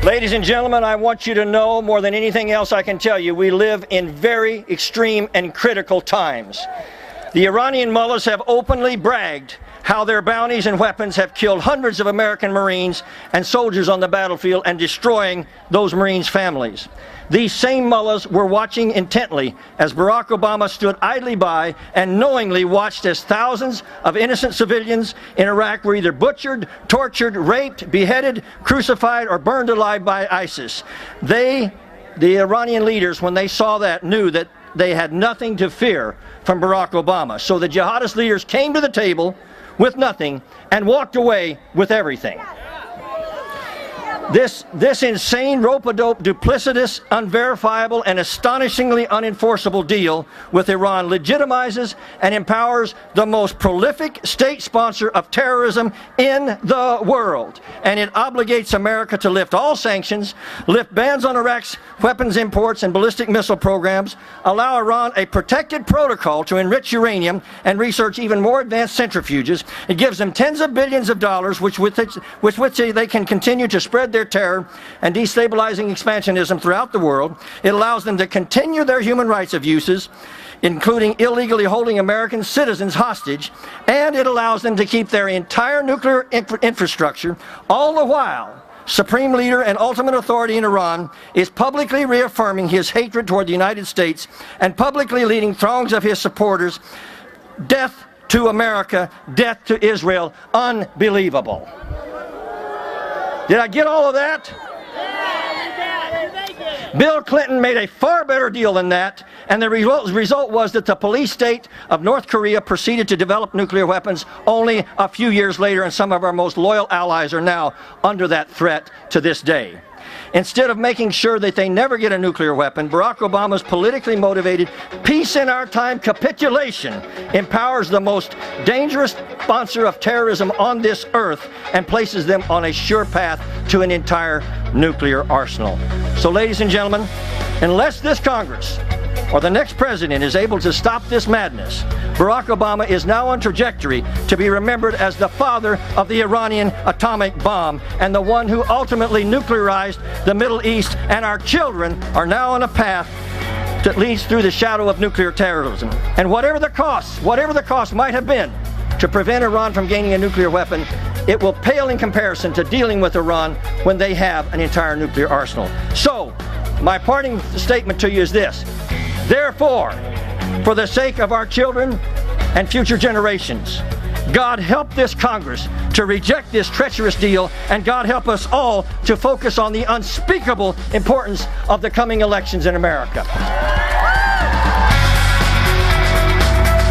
Ladies and gentlemen, I want you to know more than anything else I can tell you, we live in very extreme and critical times. The Iranian mullahs have openly bragged how their bounties and weapons have killed hundreds of American Marines and soldiers on the battlefield and destroying those Marines' families. These same mullahs were watching intently as Barack Obama stood idly by and knowingly watched as thousands of innocent civilians in Iraq were either butchered, tortured, raped, beheaded, crucified, or burned alive by ISIS. The Iranian leaders, when they saw that, knew that they had nothing to fear from Barack Obama. So the jihadist leaders came to the table with nothing and walked away with everything. This insane, rope-a-dope, duplicitous, unverifiable, and astonishingly unenforceable deal with Iran legitimizes and empowers the most prolific state sponsor of terrorism in the world. And it obligates America to lift all sanctions, lift bans on Iraq's weapons imports and ballistic missile programs, allow Iran a protected protocol to enrich uranium and research even more advanced centrifuges. It gives them tens of billions of dollars with which they can continue to spread their terror and destabilizing expansionism throughout the world. It allows them to continue their human rights abuses, including illegally holding American citizens hostage, and it allows them to keep their entire nuclear infrastructure. All the while, Supreme Leader and ultimate authority in Iran is publicly reaffirming his hatred toward the United States and publicly leading throngs of his supporters. Death to America, death to Israel. Unbelievable. Did I get all of that? Bill Clinton made a far better deal than that, and the result was that the police state of North Korea proceeded to develop nuclear weapons only a few years later, and some of our most loyal allies are now under that threat to this day. Instead of making sure that they never get a nuclear weapon, Barack Obama's politically motivated peace in our time capitulation empowers the most dangerous sponsor of terrorism on this earth and places them on a sure path to an entire nuclear arsenal. So, ladies and gentlemen, unless this Congress or the next president is able to stop this madness, Barack Obama is now on trajectory to be remembered as the father of the Iranian atomic bomb and the one who ultimately nuclearized the Middle East, and our children are now on a path that leads through the shadow of nuclear terrorism. And whatever the cost might have been to prevent Iran from gaining a nuclear weapon, it will pale in comparison to dealing with Iran when they have an entire nuclear arsenal. So, my parting statement to you is this. Therefore, for the sake of our children and future generations, God help this Congress to reject this treacherous deal, and God help us all to focus on the unspeakable importance of the coming elections in America.